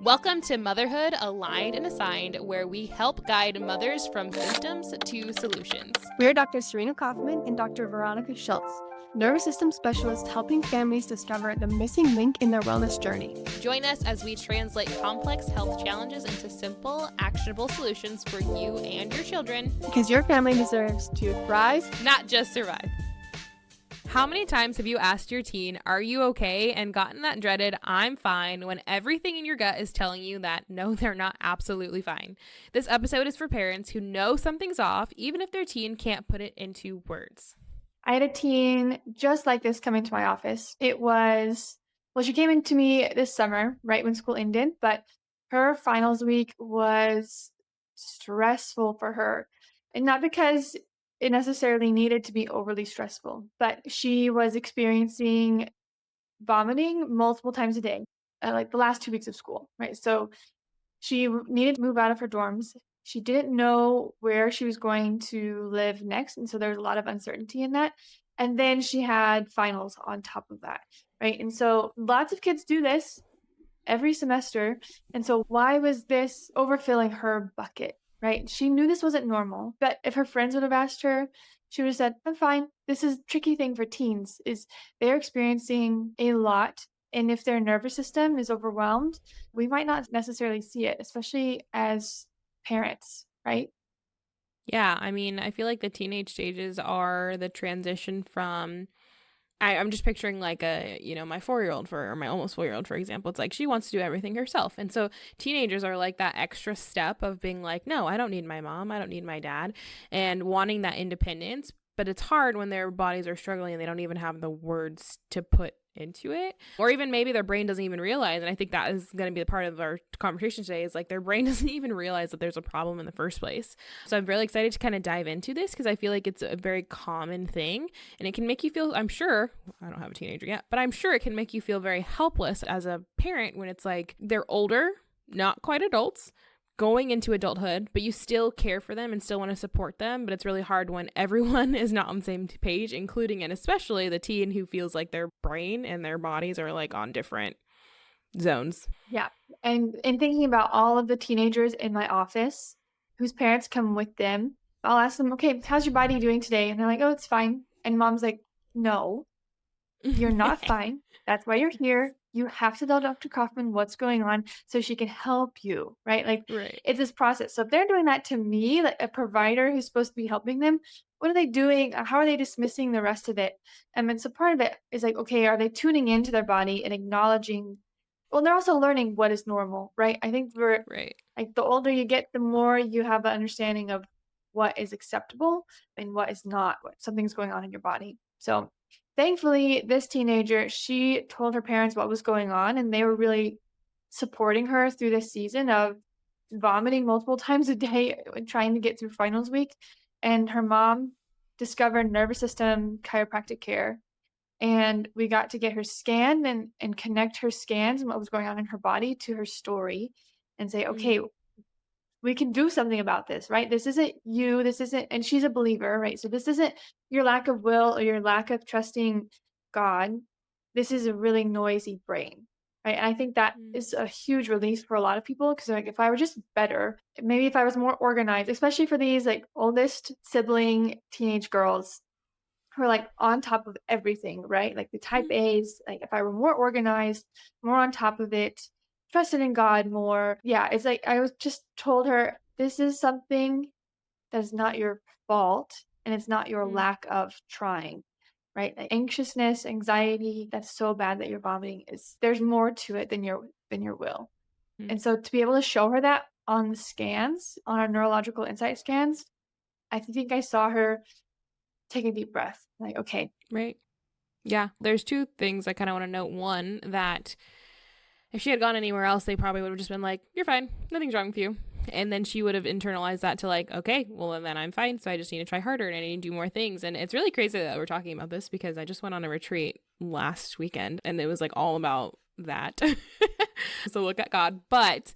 Welcome to Motherhood, Aligned and Assigned, where we help guide mothers from symptoms to solutions. We're Dr. Serena Kaufman and Dr. Veronica Schultz, nervous system specialists helping families discover the missing link in their wellness journey. Join us as we translate complex health challenges into simple, actionable solutions for you and your children. Because your family deserves to thrive, not just survive. How many times have you asked your teen, "Are you okay?" and gotten that dreaded "I'm fine" when everything in your gut is telling you that no, they're not absolutely fine? This episode is for parents who know something's off, even if their teen can't put it into words. I had a teen just like this come into my office. She came into me this summer, right when school ended, but her finals week was stressful for her. And not because it necessarily needed to be overly stressful, but she was experiencing vomiting multiple times a day, like the last 2 weeks of school, right? So she needed to move out of her dorms. She didn't know where she was going to live next, and so there was a lot of uncertainty in that. And then she had finals on top of that, right? And so lots of kids do this every semester. And so why was this overfilling her bucket, right? She knew this wasn't normal, but if her friends would have asked her, she would have said, "I'm fine." This is a tricky thing for teens is they're experiencing a lot. And if their nervous system is overwhelmed, we might not necessarily see it, especially as parents, right? Yeah, I mean, I feel like the teenage stages are the transition from, I'm just picturing like my 4-year-old or my almost 4-year-old, for example. It's like she wants to do everything herself. And so teenagers are like that extra step of being like, no, I don't need my mom. I don't need my dad, and wanting that independence. But it's hard when their bodies are struggling and they don't even have the words to put into it, or even maybe their brain doesn't even realize. And I think that is going to be the part of our conversation today, is like their brain doesn't even realize that there's a problem in the first place. So I'm really excited to kind of dive into this because I feel like it's a very common thing, and it can make you feel, I'm sure, I don't have a teenager yet, but I'm sure it can make you feel very helpless as a parent when it's like they're older, not quite adults, going into adulthood, but you still care for them and still want to support them. But it's really hard when everyone is not on the same page, including and especially the teen who feels like their brain and their bodies are like on different zones. Yeah. And thinking about all of the teenagers in my office whose parents come with them, I'll ask them, "Okay, how's your body doing today?" And they're like, "Oh, it's fine." And mom's like, "No, you're not fine. That's why you're here. You have to tell Dr. Kaufman what's going on so she can help you," right? Like, Right. It's this process. So if they're doing that to me, like a provider who's supposed to be helping them, what are they doing? How are they dismissing the rest of it? And so part of it is like, okay, are they tuning into their body and acknowledging? Well, they're also learning what is normal, right? I think we're Right. like the older you get, the more you have an understanding of what is acceptable and what is not, what something's going on in your body. So thankfully, this teenager, she told her parents what was going on, and they were really supporting her through this season of vomiting multiple times a day and trying to get through finals week. And her mom discovered nervous system chiropractic care. And we got to get her scanned and connect her scans and what was going on in her body to her story and say, okay, we can do something about this, right? This isn't you. This isn't, and she's a believer, right? So this isn't your lack of will or your lack of trusting God. This is a really noisy brain, right? And I think that is a huge relief for a lot of people because, like, if I were just better, maybe if I was more organized, especially for these like oldest sibling teenage girls who are like on top of everything, right? Like the type A's, like if I were more organized, more on top of it, trusted in God more. Yeah, it's like I was just told her this is something that is not your fault and it's not your lack of trying, right? Like anxiousness, anxiety, that's so bad that you're vomiting, is there's more to it than your will. And so to be able to show her that on the scans, on our neurological insight scans, I think I saw her take a deep breath. Like, okay. Right. Yeah. There's two things I kind of want to note. One, that if she had gone anywhere else, they probably would have just been like, "You're fine. Nothing's wrong with you." And then she would have internalized that to like, okay, well, then I'm fine. So I just need to try harder and I need to do more things. And it's really crazy that we're talking about this because I just went on a retreat last weekend and it was like all about that. So look at God. But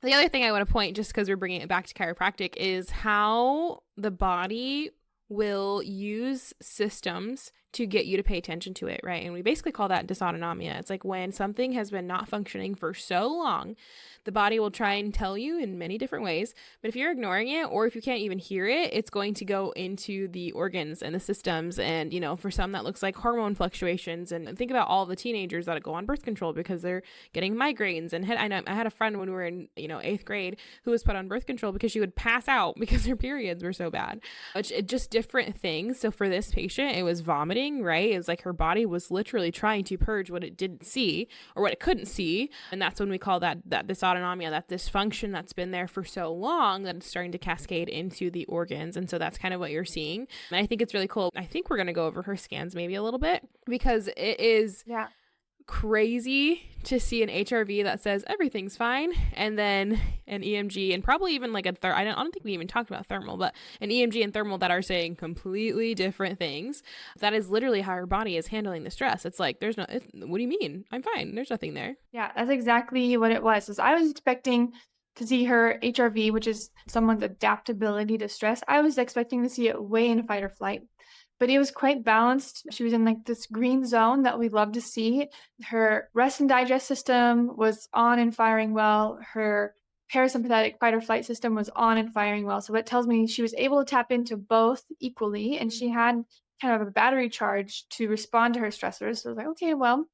the other thing I want to point, just because we're bringing it back to chiropractic, is how the body will use systems to get you to pay attention to it, right? And we basically call that dysautonomia. It's like when something has been not functioning for so long, the body will try and tell you in many different ways. But if you're ignoring it, or if you can't even hear it, it's going to go into the organs and the systems. And, you know, for some that looks like hormone fluctuations. And think about all the teenagers that go on birth control because they're getting migraines. And I know I had a friend when we were in, you know, 8th grade who was put on birth control because she would pass out because her periods were so bad. It just different things. So for this patient, it was vomiting, right? It was like her body was literally trying to purge what it didn't see or what it couldn't see. And that's when we call that dysautonomia, that dysfunction that's been there for so long that it's starting to cascade into the organs. And so that's kind of what you're seeing. And I think it's really cool. I think we're going to go over her scans maybe a little bit because it is crazy to see an HRV that says everything's fine, and then an EMG and probably even like I don't think we even talked about thermal, but an EMG and thermal that are saying completely different things. That is literally how her body is handling the stress. It's like what do you mean? I'm fine. There's nothing there. Yeah, that's exactly what it was. I was expecting to see her HRV, which is someone's adaptability to stress. I was expecting to see it way in fight or flight, but it was quite balanced. She was in like this green zone that we love to see. Her rest and digest system was on and firing well. Her parasympathetic fight or flight system was on and firing well. So that tells me she was able to tap into both equally, and she had kind of a battery charge to respond to her stressors. So I was like, okay, well,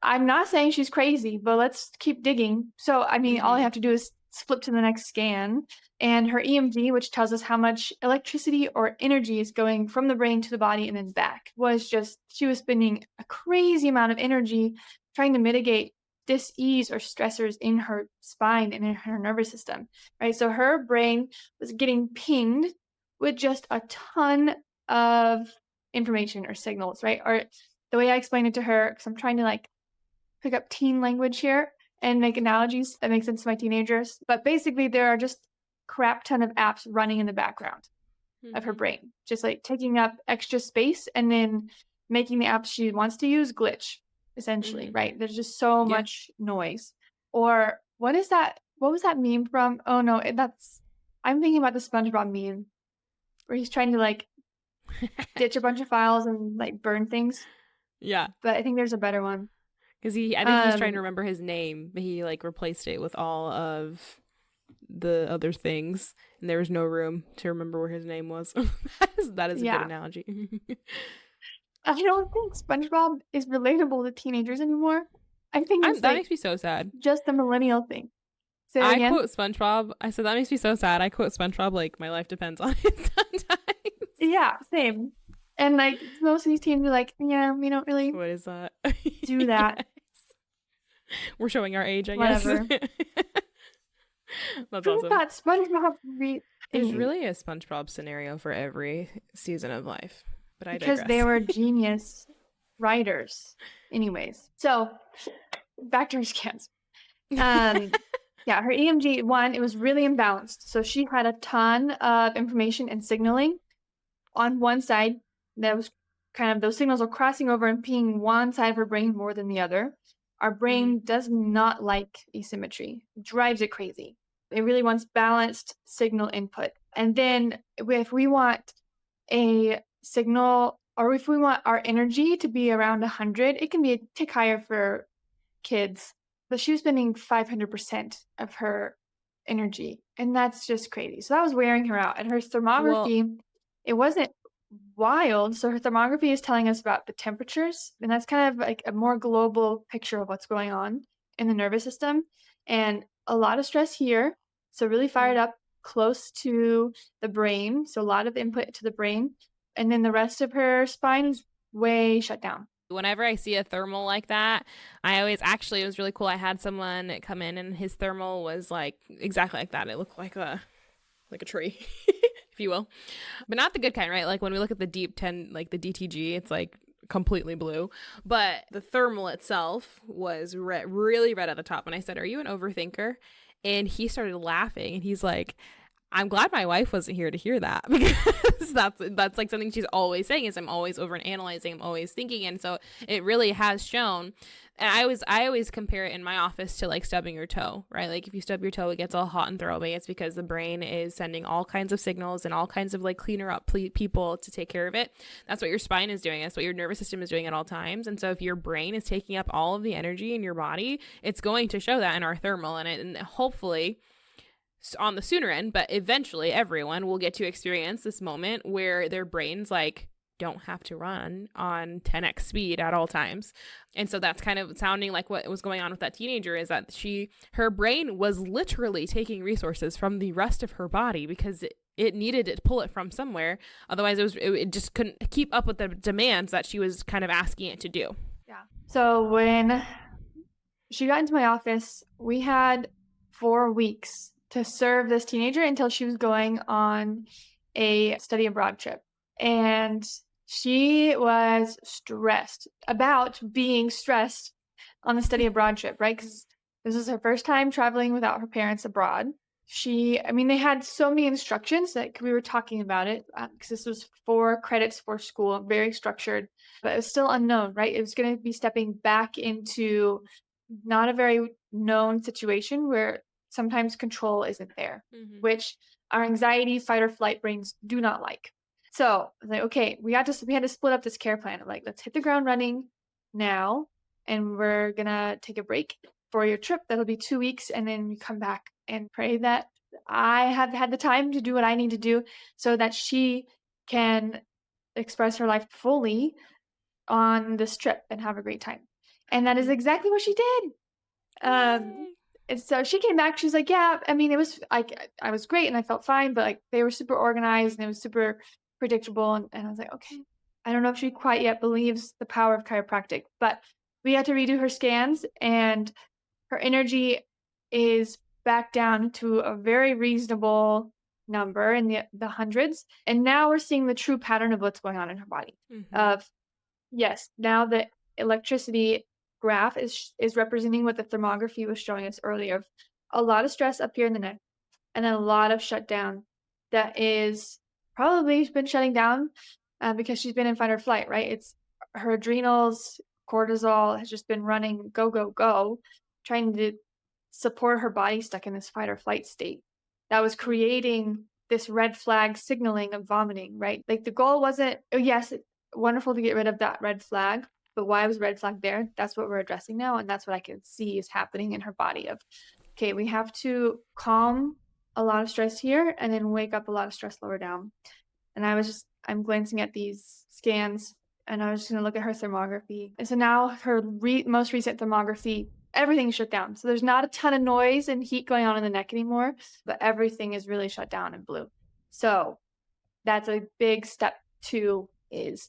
I'm not saying she's crazy, but let's keep digging. So, I mean, all I have to do is flip to the next scan, and her EMG, which tells us how much electricity or energy is going from the brain to the body and then back, was just, she was spending a crazy amount of energy trying to mitigate dis-ease or stressors in her spine and in her nervous system, right? So her brain was getting pinged with just a ton of information or signals, right? Or the way I explained it to her, because I'm trying to like pick up teen language here and make analogies that make sense to my teenagers. But basically, there are just crap ton of apps running in the background of her brain, just like taking up extra space and then making the apps she wants to use glitch, essentially, right? There's just so much noise. Or what is that? What was that meme from? Oh no, I'm thinking about the SpongeBob meme where he's trying to like ditch a bunch of files and like burn things. Yeah. But I think there's a better one. Because I think he's trying to remember his name, but he like replaced it with all of the other things, and there was no room to remember where his name was. that is a good analogy. I don't think SpongeBob is relatable to teenagers anymore. I think that makes me so sad. Just a millennial thing. I quote SpongeBob. I said that makes me so sad. I quote SpongeBob like my life depends on it sometimes. Yeah, same. And like most of these teens are like, yeah, we don't really. What is that? Do that. Yes. We're showing our age, I Whatever. guess. That's awesome. That SpongeBob There's really a SpongeBob scenario for every season of life, but I because digress. They were genius writers, anyways. So back to her scans. Yeah, her EMG one, it was really imbalanced. So she had a ton of information and signaling on one side that was kind of those signals are crossing over and pinging one side of her brain more than the other. Our brain does not like asymmetry. It drives it crazy. It really wants balanced signal input. And then if we want a signal or if we want our energy to be around 100, it can be a tick higher for kids. But she was spending 500% of her energy. And that's just crazy. So that was wearing her out. And her thermography, it wasn't wild. So her thermography is telling us about the temperatures, and that's kind of like a more global picture of what's going on in the nervous system, and a lot of stress here. So really fired up close to the brain. So a lot of input to the brain, and then the rest of her spine is way shut down. Whenever I see a thermal like that, it was really cool. I had someone come in and his thermal was like exactly like that. It looked like a tree. If you will, but not the good kind, right? Like when we look at the deep 10, like the DTG, it's like completely blue, but the thermal itself was really red at the top. And I said, "Are you an overthinker?" And he started laughing and he's like, I'm glad my wife wasn't here to hear that, because that's like something she's always saying is I'm always over analyzing, I'm always thinking. And so it really has shown. And I always compare it in my office to like stubbing your toe, right? Like if you stub your toe, it gets all hot and throw-away. It's because the brain is sending all kinds of signals and all kinds of like cleaner up people to take care of it. That's what your spine is doing. That's what your nervous system is doing at all times. And so if your brain is taking up all of the energy in your body, it's going to show that in our thermal. And hopefully on the sooner end, but eventually everyone will get to experience this moment where their brains like don't have to run on 10x speed at all times. And so that's kind of sounding like what was going on with that teenager, is that her brain was literally taking resources from the rest of her body because it needed to pull it from somewhere. Otherwise it just couldn't keep up with the demands that she was kind of asking it to do. Yeah. So when she got into my office, we had 4 weeks to serve this teenager until she was going on a study abroad trip. And she was stressed about being stressed on the study abroad trip, right? Because this was her first time traveling without her parents abroad. They had so many instructions that we were talking about it because this was 4 credits for school, very structured, but it was still unknown, right? It was going to be stepping back into not a very known situation where sometimes control isn't there, which our anxiety, fight or flight brains do not like. So I was like, okay, we had to split up this care plan of like, let's hit the ground running now, and we're gonna take a break for your trip. That'll be 2 weeks, and then you come back and pray that I have had the time to do what I need to do so that she can express her life fully on this trip and have a great time. And that is exactly what she did. And so she came back, she's like, yeah, it was like, I was great and I felt fine, but like they were super organized and it was super predictable. And I was like, okay, I don't know if she quite yet believes the power of chiropractic, but we had to redo her scans and her energy is back down to a very reasonable number in the hundreds. And now we're seeing the true pattern of what's going on in her body. Yes, now the electricity graph is representing what the thermography was showing us earlier, of a lot of stress up here in the neck and then a lot of shutdown that is probably been shutting down because she's been in fight or flight, right? It's her adrenals, cortisol has just been running go, go, go, trying to support her body stuck in this fight or flight state. That was creating this red flag signaling of vomiting, right? Like the goal wasn't, oh, yes, wonderful to get rid of that red flag, but why was red flag there? That's what we're addressing now. And that's what I can see is happening in her body of, okay, we have to calm a lot of stress here and then wake up a lot of stress lower down. And I'm glancing at these scans and I was just going to look at her thermography. And so now her most recent thermography, everything's shut down. So there's not a ton of noise and heat going on in the neck anymore, but everything is really shut down in blue. So that's a big step 2 is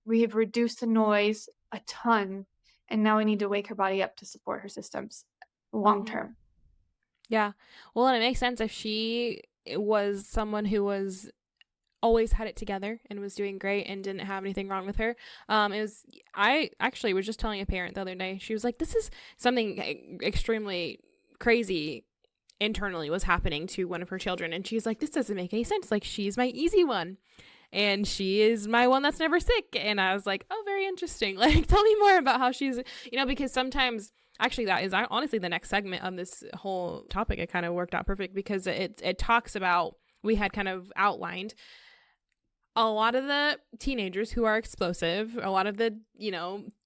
we have reduced the noise a ton, and now we need to wake her body up to support her systems long term. Yeah. Well, and it makes sense if she was someone who was always had it together and was doing great and didn't have anything wrong with her. I actually was just telling a parent the other day, she was like, this is something extremely crazy internally was happening to one of her children. And she's like, this doesn't make any sense. Like, she's my easy one. And she is my one that's never sick. And I was like, oh, very interesting. Like, tell me more about how she's, because sometimes, actually, that is honestly the next segment of this whole topic. It kind of worked out perfect because it talks about, we had kind of outlined a lot of the teenagers who are explosive, a lot of the,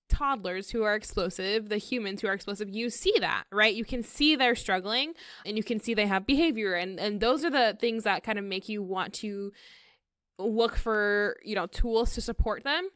toddlers who are explosive, the humans who are explosive, you see that, right? You can see they're struggling and you can see they have behavior. And those are the things that kind of make you want to look for, tools to support them.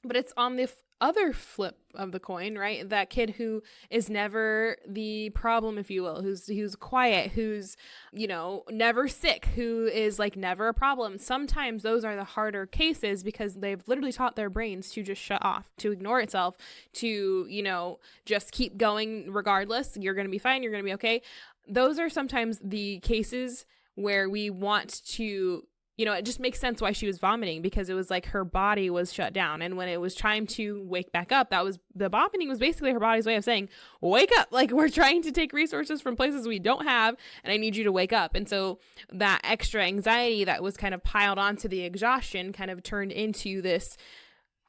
But it's on the other flip of the coin, right? That kid who is never the problem, if you will, who's quiet, who's, never sick, who is like never a problem. Sometimes those are the harder cases because they've literally taught their brains to just shut off, to ignore itself, to, just keep going regardless. You're going to be fine. You're going to be okay. Those are sometimes the cases where we want to it just makes sense why she was vomiting, because it was like her body was shut down. And when it was time to wake back up, that was the vomiting was basically her body's way of saying, wake up. Like, we're trying to take resources from places we don't have, and I need you to wake up. And so that extra anxiety that was kind of piled onto the exhaustion kind of turned into this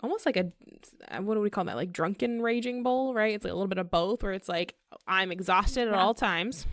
almost like what do we call that? Like drunken raging bull, right? It's like a little bit of both, where it's like, I'm exhausted at all times.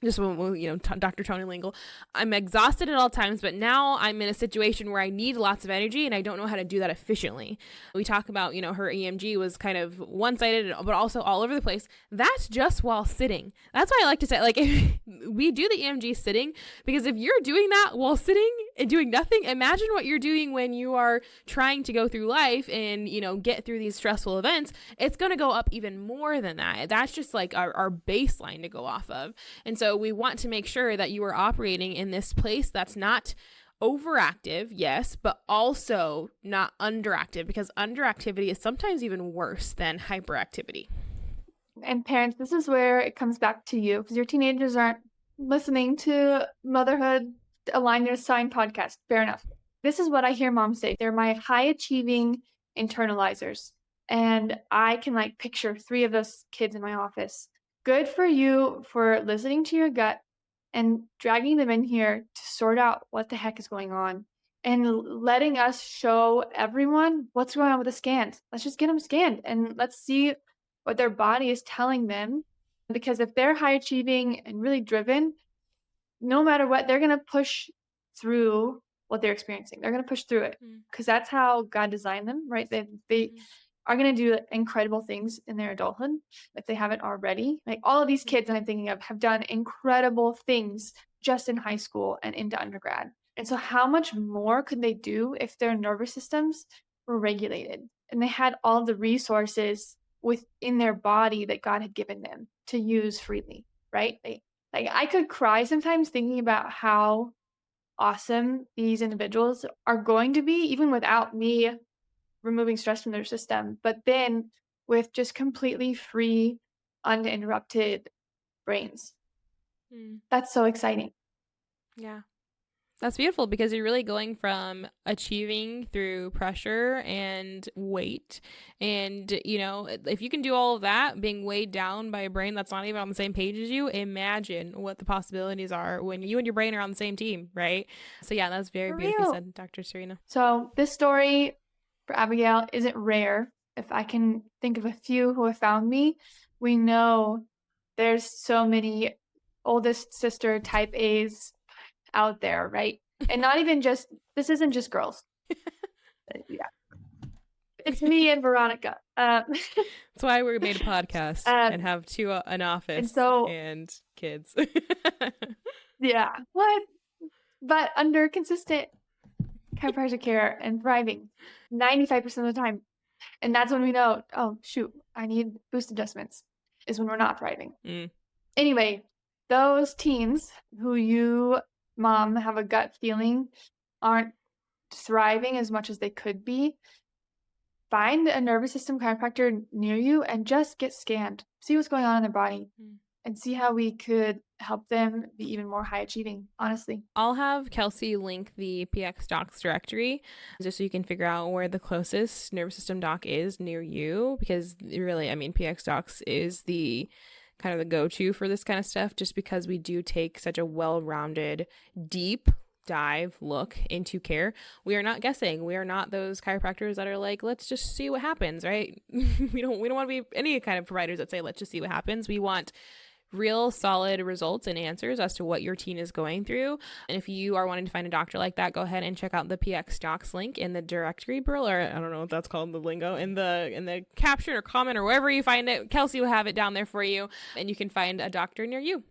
Just when, Dr. Tony Lingle, I'm exhausted at all times, but now I'm in a situation where I need lots of energy and I don't know how to do that efficiently. We talk about, her EMG was kind of one-sided, but also all over the place. That's just while sitting. That's why I like to say, like, if we do the EMG sitting, because if you're doing that while sitting and doing nothing, imagine what you're doing when you are trying to go through life and, get through these stressful events. It's going to go up even more than that. That's just like our baseline to go off of. And so we want to make sure that you are operating in this place that's not overactive, yes, but also not underactive, because underactivity is sometimes even worse than hyperactivity. And parents, this is where it comes back to you, because your teenagers aren't listening to Motherhood Align Your Sign podcast. Fair enough. This is what I hear moms say. They're my high achieving internalizers. And I can picture 3 of those kids in my office. Good for you for listening to your gut and dragging them in here to sort out what the heck is going on and letting us show everyone what's going on with the scans. Let's just get them scanned and let's see what their body is telling them. Because if they're high achieving and really driven, no matter what, they're going to push through what they're experiencing. They're going to push through it because that's how God designed them, right? They are going to do incredible things in their adulthood if they haven't already. Like all of these kids that I'm thinking of have done incredible things just in high school and into undergrad. And so how much more could they do if their nervous systems were regulated and they had all the resources within their body that God had given them to use freely, right? I could cry sometimes thinking about how awesome these individuals are going to be, even without me removing stress from their system, but then with just completely free, uninterrupted brains. That's so exciting. Yeah. That's beautiful, because you're really going from achieving through pressure and weight. And, if you can do all of that, being weighed down by a brain that's not even on the same page as you, imagine what the possibilities are when you and your brain are on the same team, right? So yeah, that's very beautifully said, Dr. Serena. So this story for Abigail isn't rare. If I can think of a few who have found me, we know there's so many oldest sister type A's out there, right? And not even just, this isn't just girls. Yeah. It's me and Veronica. That's why we made a podcast and have an office and kids. Yeah. What? But under consistent chiropractic care and thriving 95% of the time. And that's when we know, oh, shoot, I need boost adjustments, is when we're not thriving. Anyway, those teens who you, mom, have a gut feeling aren't thriving as much as they could be, find a nervous system chiropractor near you and just get scanned. See what's going on in their body and see how we could help them be even more high achieving, honestly. I'll have Kelsey link the PX Docs directory just so you can figure out where the closest nervous system doc is near you, because really, PX Docs is the kind of the go-to for this kind of stuff, just because we do take such a well-rounded, deep dive look into care. We are not guessing. We are not those chiropractors that are like, let's just see what happens, right? we don't want to be any kind of providers that say, let's just see what happens. We want real solid results and answers as to what your teen is going through. And if you are wanting to find a doctor like that, go ahead and check out the PX Docs link in the directory, Brill, or I don't know what that's called, the lingo, in the caption or comment or wherever you find it. Kelsey will have it down there for you, and you can find a doctor near you.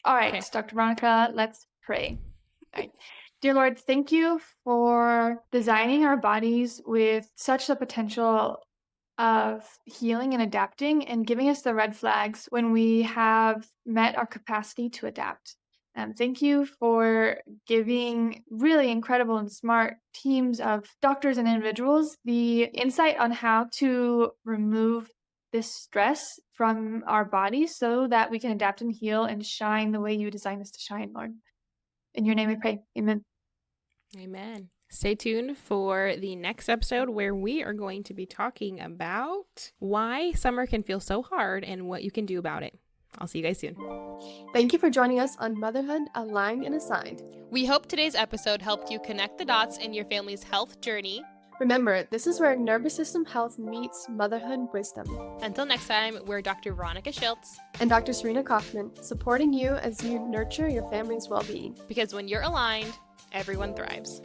All right, okay. Dr. Veronica, let's pray. All right. Dear Lord, thank you for designing our bodies with such the potential of healing and adapting, and giving us the red flags when we have met our capacity to adapt. Thank you for giving really incredible and smart teams of doctors and individuals the insight on how to remove this stress from our bodies so that we can adapt and heal and shine the way you designed us to shine, Lord. In your name we pray. Amen. Amen. Stay tuned for the next episode where we are going to be talking about why summer can feel so hard and what you can do about it. I'll see you guys soon. Thank you for joining us on Motherhood, Aligned and Assigned. We hope today's episode helped you connect the dots in your family's health journey. Remember, this is where nervous system health meets motherhood wisdom. Until next time, we're Dr. Veronica Schiltz And Dr. Serena Kaufman, supporting you as you nurture your family's well-being. because when you're aligned, everyone thrives.